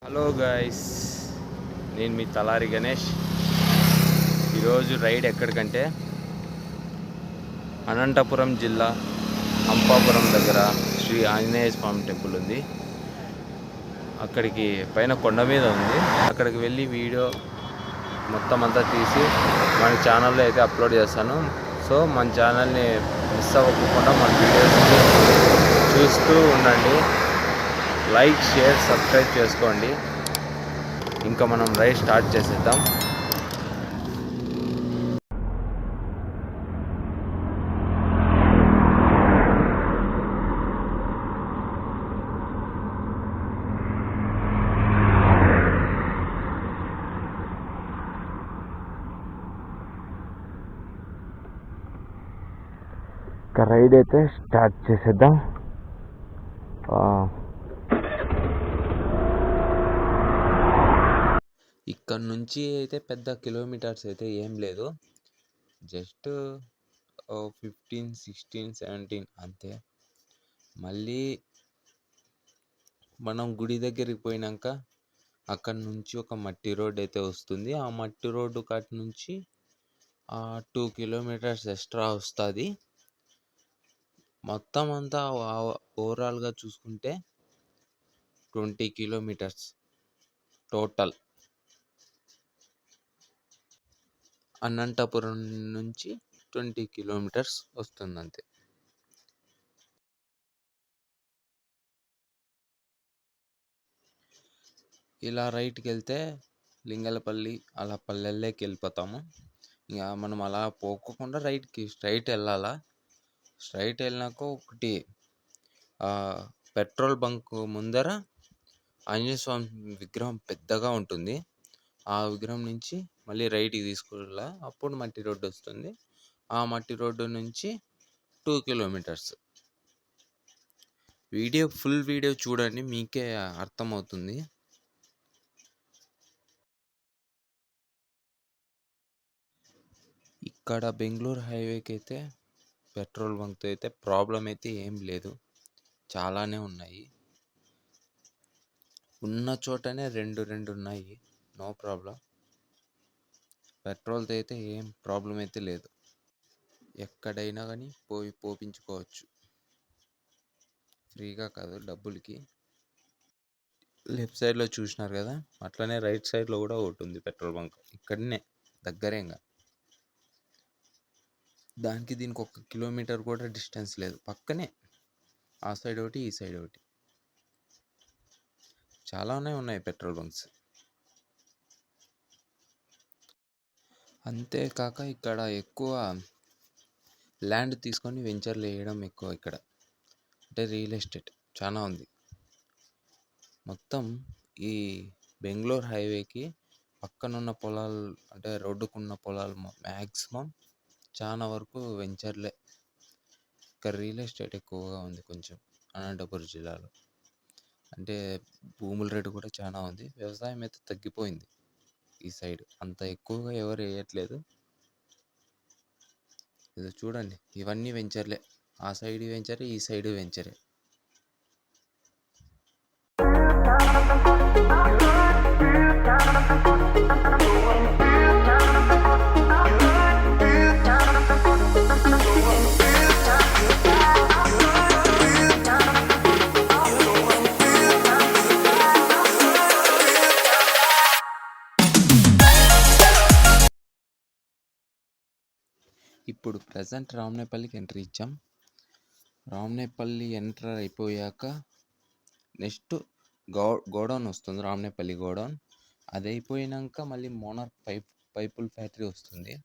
Hello guys, నేను మీ తలారి గణేష్. ఈరోజు ride ఎక్కడికంటే అనంతపురం జిల్లా హంపాపురం దగ్గర శ్రీ ఆంజనేయ స్వామి టెంపుల్ ఉంది. అక్కడికి పైన కొండ మీద ఉంది. అక్కడికి వెళ్ళి వీడియో మొత్తం అంతా తీసి మన ఛానల్లో అయితే అప్లోడ్ చేస్తాను. సో మన ఛానల్ని మిస్ అవ్వకుండా మన వీడియోస్ని చూస్తూ ఉండండి. లైక్, షేర్, సబ్స్క్రైబ్ చేసుకోండి. ఇంకా మనం రైడ్ స్టార్ట్ చేసేద్దాం. రైడ్ అయితే స్టార్ట్ చేసేద్దాం. ఇక్కడ నుంచి అయితే పెద్ద కిలోమీటర్స్ అయితే ఏం లేదు, జస్ట్ 15, 16, 17 అంతే. మళ్ళీ మనం గుడి దగ్గరికి పోయినాక అక్కడ నుంచి ఒక మట్టి రోడ్ అయితే వస్తుంది. ఆ మట్టి రోడ్డు కాటి నుంచి 2 కిలోమీటర్స్ ఎక్స్ట్రా వస్తుంది. మొత్తం అంతా ఓవరాల్గా చూసుకుంటే 20 కిలోమీటర్స్ టోటల్. అనంతపురం నుంచి 20 కిలోమీటర్స్ వస్తుంది అంతే. ఇలా రైట్కి వెళ్తే లింగలపల్లి అలా పల్లెల్లోకి వెళ్ళిపోతాము. ఇంకా మనం అలా పోకుండా రైట్కి స్ట్రైట్ వెళ్ళాలా. స్ట్రైట్ వెళ్ళినాక ఒకటి పెట్రోల్ బంక్ ముందర ఆంజనేయ స్వామి విగ్రహం పెద్దగా ఉంటుంది. ఆ విగ్రహం నుంచి మళ్ళీ రైట్కి తీసుకెళ్ళా, అప్పుడు మట్టి రోడ్డు వస్తుంది. ఆ మట్టి రోడ్డు నుంచి 2 కిలోమీటర్స్. ఫుల్ వీడియో చూడండి, మీకే అర్థమవుతుంది. ఇక్కడ బెంగళూరు హైవేకి అయితే పెట్రోల్ బంక్తో అయితే ప్రాబ్లం అయితే ఏం లేదు, చాలానే ఉన్నాయి. ఉన్న చోటనే రెండు ఉన్నాయి, నో ప్రాబ్లం. పెట్రోల్తో అయితే ఏం ప్రాబ్లం అయితే లేదు. ఎక్కడైనా కానీ పోపించుకోవచ్చు, ఫ్రీగా కాదు, డబ్బులకి. లెఫ్ట్ సైడ్లో చూసినారు కదా, అట్లనే రైట్ సైడ్లో కూడా ఒకటి ఉంది పెట్రోల్ బంక్, ఇక్కడనే దగ్గరేగా. దానికి దీనికి 1 కిలోమీటర్ కూడా డిస్టెన్స్ లేదు, పక్కనే. ఆ సైడ్ ఒకటి, ఈ సైడ్ ఒకటి. చాలానే ఉన్నాయి పెట్రోల్ బంక్స్. అంతేకాక ఇక్కడ ఎక్కువ ల్యాండ్ తీసుకొని వెంచర్లు వేయడం ఎక్కువ ఇక్కడ, అంటే రియల్ ఎస్టేట్ చాలా ఉంది. మొత్తం ఈ బెంగళూరు హైవేకి పక్కనున్న పొలాలు, అంటే రోడ్డుకున్న పొలాలు మ్యాక్సిమం చాలా వరకు వెంచర్లే. ఇక్కడ రియల్ ఎస్టేట్ ఎక్కువగా ఉంది కొంచెం అనంతపురం జిల్లాలో. అంటే భూముల రేటు కూడా చాలా ఉంది. వ్యవసాయం అయితే తగ్గిపోయింది ఈ సైడ్, అంత ఎక్కువగా ఎవరు వేయట్లేదు. ఇది చూడండి, ఇవన్నీ వెంచర్లే. ఆ సైడ్ వెంచరే, ఈ సైడ్ వెంచరే. ఇప్పుడు ప్రజెంట్ రామనేపల్లికి ఎంట్రీ ఇచ్చాం. రామనేపల్లి ఎంటర్ అయిపోయాక నెక్స్ట్ గోడౌన్ వస్తుంది, రామనేపల్లి గోడౌన్. అది అయిపోయాక మళ్ళీ మోనార్క్ పైపుల ఫ్యాక్టరీ వస్తుంది.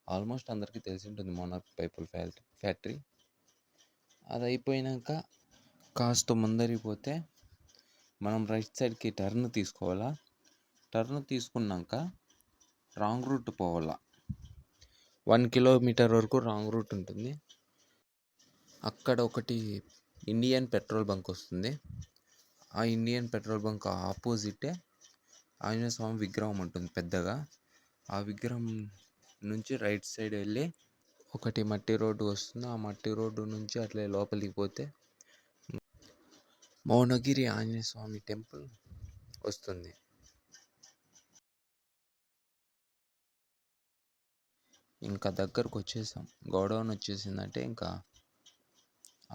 ఆల్మోస్ట్ అందరికీ తెలిసి ఉంటుంది మోనార్క్ పైపుల ఫ్యాక్టరీ. అది అయిపోయాక కాస్త ముందరికి పోతే మనం రైట్ సైడ్కి టర్న్ తీసుకోవాలా. టర్న్ తీసుకున్నాక రాంగ్ రూట్ పోవాలా. 1 కిలోమీటర్ వరకు రాంగ్ రూట్ ఉంటుంది. అక్కడ ఒకటి ఇండియన్ పెట్రోల్ బంక్ వస్తుంది. ఆ ఇండియన్ పెట్రోల్ బంక్ ఆపోజిటే ఆంజనేయ స్వామి విగ్రహం ఉంటుంది పెద్దగా. ఆ విగ్రహం నుంచి రైట్ సైడ్ వెళ్ళి ఒకటి మట్టి రోడ్డు వస్తుంది. ఆ మట్టి రోడ్డు నుంచి అట్లే లోపలికి పోతే మౌనగిరి ఆంజనేయ స్వామి టెంపుల్ వస్తుంది. ఇంకా దగ్గరకు వచ్చేసాం. గోడౌన్ వచ్చేసిందంటే ఇంకా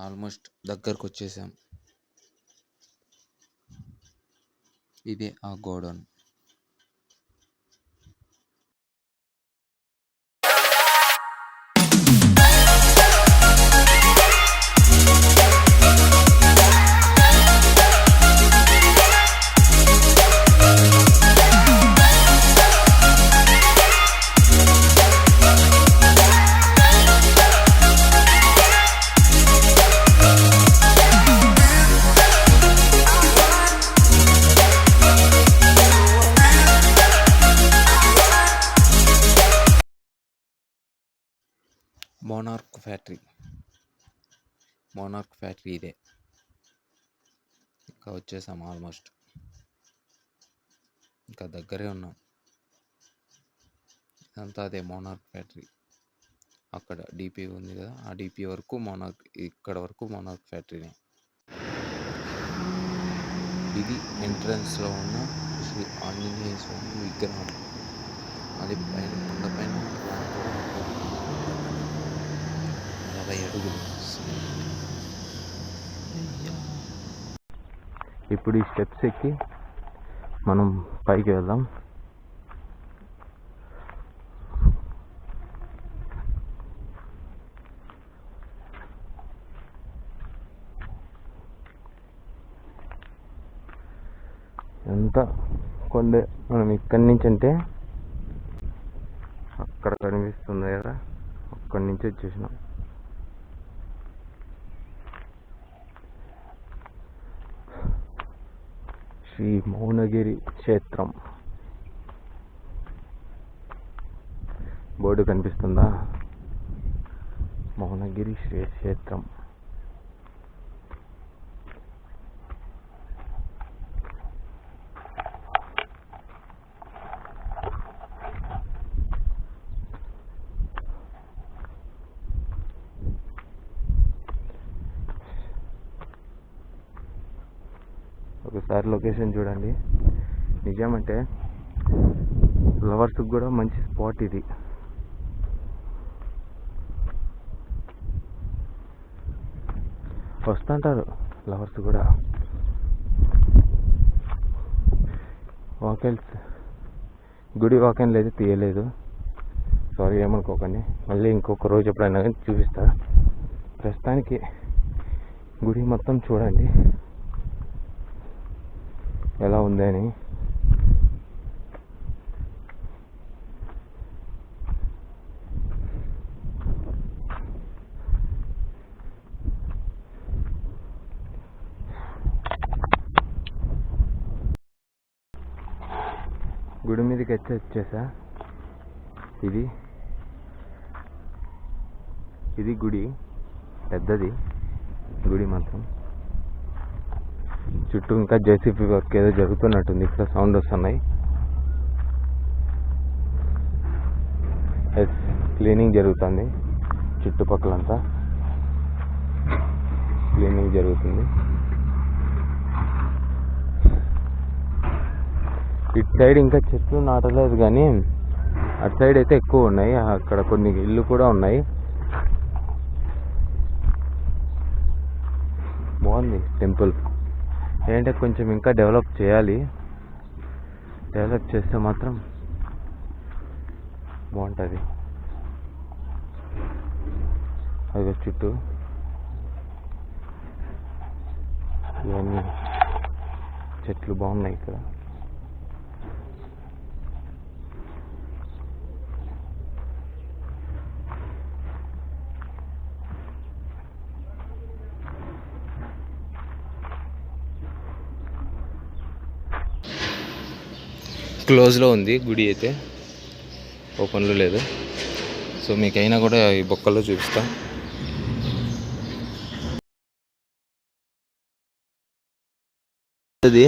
ఆల్మోస్ట్ దగ్గరకు వచ్చేసాం. ఇదే ఆ గోడౌన్. మోనార్క్ ఫ్యాక్టరీ ఇదే. ఇంకా వచ్చేసాం ఆల్మోస్ట్. ఇంకా దగ్గరే ఉన్నాం. ఇదంతా అదే మోనార్క్ ఫ్యాక్టరీ. అక్కడ డిపి ఉంది కదా, ఆ డిపి వరకు ఇక్కడ వరకు మోనార్క్ ఫ్యాక్టరీనే. ఇది ఎంట్రన్స్లో ఉన్న శ్రీ ఆంజనేయ స్వామి విగ్రహం. అది పైన కొండపైన 40 అడుగులు. ఇప్పుడు ఈ స్టెప్స్ ఎక్కి మనం పైకి వెళ్దాం. ఎంత కొండే మనం ఇక్కడి నుంచి అంటే అక్కడ కనిపిస్తుంది కదా, అక్కడి నుంచి వచ్చేసినాం. శ్రీ మౌనగిరి క్షేత్రం బోర్డు కనిపిస్తుందా? మౌనగిరి క్షేత్రం. ఒకసారి లొకేషన్ చూడండి. నిజమంటే లవర్స్కి కూడా మంచి స్పాట్ ఇది. వస్తుంటారు లవర్స్ కూడా. గుడి వాకెన్లు అయితే తీయలేదు, సారీ ఏమనుకోకండి. మళ్ళీ ఇంకొక రోజు ఎప్పుడైనా చూపిస్తా. ప్రస్తుతానికి గుడి మొత్తం చూడండి ఎలా ఉందని. గుడి మీదకి వచ్చేసా. ఇది గుడి, పెద్దది గుడి మాత్రం. చుట్టూ ఇంకా జేసీబీ వర్క్ ఏదో జరుగుతున్నట్టుంది. ఇక్కడ సౌండ్ వస్తున్నాయి. క్లీనింగ్ జరుగుతుంది. చుట్టుపక్కలంతా క్లీనింగ్ జరుగుతుంది. ఇటు సైడ్ ఇంకా చెట్లు నాటలేదు కానీ అటు సైడ్ అయితే ఎక్కువ ఉన్నాయి. అక్కడ కొన్ని ఇల్లు కూడా ఉన్నాయి. బాగుంది టెంపుల్. ఏంటంటే కొంచెం ఇంకా డెవలప్ చేయాలి. డెవలప్ చేస్తే మాత్రం బాగుంటుంది. అది చుట్టూ ఇవన్నీ చెట్లు బాగున్నాయి ఇక్కడ. క్లోజ్లో ఉంది గుడి అయితే, ఓపెన్లో లేదు. సో మీకైనా కూడా ఈ బొక్కల్లో చూపిస్తా. అది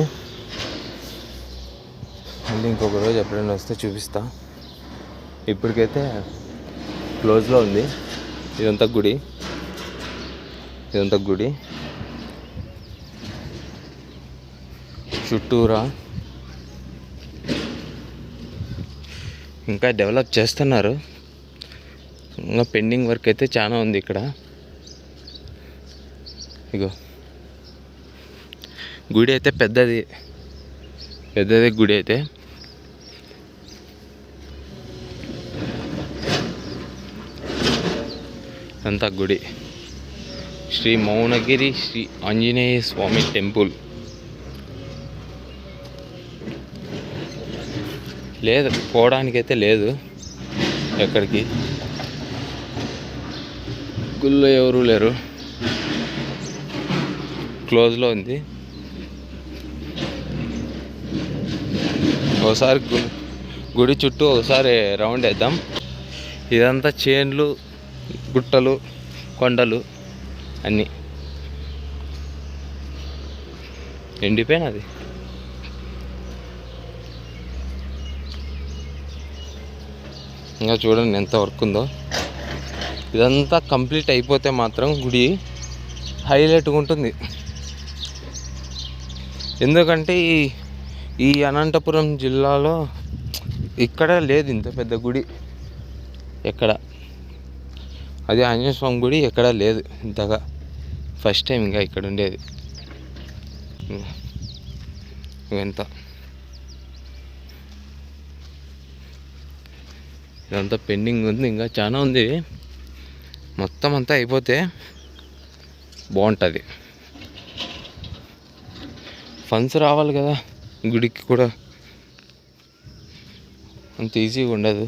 మళ్ళీ ఇంకొక రోజు ఎప్పుడైనా వస్తే చూపిస్తా. ఇప్పటికైతే క్లోజ్లో ఉంది. ఇదంతా గుడి చుట్టూరా ఇంకా డెవలప్ చేస్తున్నారు. ఇంకా పెండింగ్ వర్క్ అయితే చాలా ఉంది ఇక్కడ. ఇగో గుడి అయితే పెద్దది గుడి అయితే. అంతా గుడి శ్రీ మౌనగిరి శ్రీ ఆంజనేయ స్వామి టెంపుల్. లేదు, పోవడానికైతే లేదు ఎక్కడికి. గుళ్ళో ఎవరు లేరు, క్లోజ్లో ఉంది. ఒకసారి గుడి చుట్టూ ఒకసారి రౌండ్ వేద్దాం. ఇదంతా చేన్లు, గుట్టలు, కొండలు అన్నీ ఎండిపోయినది. ఇంకా చూడండి ఎంత వర్క్ ఉందో. ఇదంతా కంప్లీట్ అయిపోతే మాత్రం గుడి హైలైట్గా ఉంటుంది. ఎందుకంటే ఈ అనంతపురం జిల్లాలో ఇక్కడ లేదు ఇంత పెద్ద గుడి ఎక్కడ. అది ఆంజనేయ స్వామి గుడి ఎక్కడ లేదు ఇంతగా. ఫస్ట్ టైం ఇంకా ఇక్కడ ఉండేది. ఎంత ఇదంతా పెండింగ్ ఉంది, ఇంకా చాలా ఉంది. మొత్తం అంతా అయిపోతే బాగుంటుంది. ఫండ్స్ రావాలి కదా గుడికి కూడా, అంత ఈజీగా ఉండదు.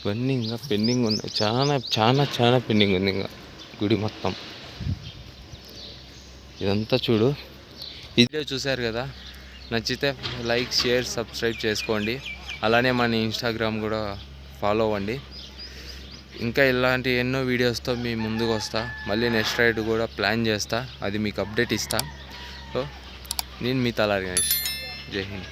ఇవన్నీ ఇంకా పెండింగ్ ఉన్నాయి, చాలా చాలా చాలా పెండింగ్ ఉంది ఇంకా గుడి మొత్తం. ఇదంతా చూడు. ఇదే చూశారు కదా, నచ్చితే లైక్, షేర్, సబ్స్క్రైబ్ చేసుకోండి. అలానే మన ఇన్స్టాగ్రామ్ కూడా ఫాలో అవ్వండి. ఇంకా ఇలాంటి ఎన్నో వీడియోస్తో మీ ముందుకు వస్తా. మళ్ళీ నెక్స్ట్ రైడ్ కూడా ప్లాన్ చేస్తా, అది మీకు అప్డేట్ ఇస్తా. సో నేను మీ తలారి గణేష్. జై హింద్.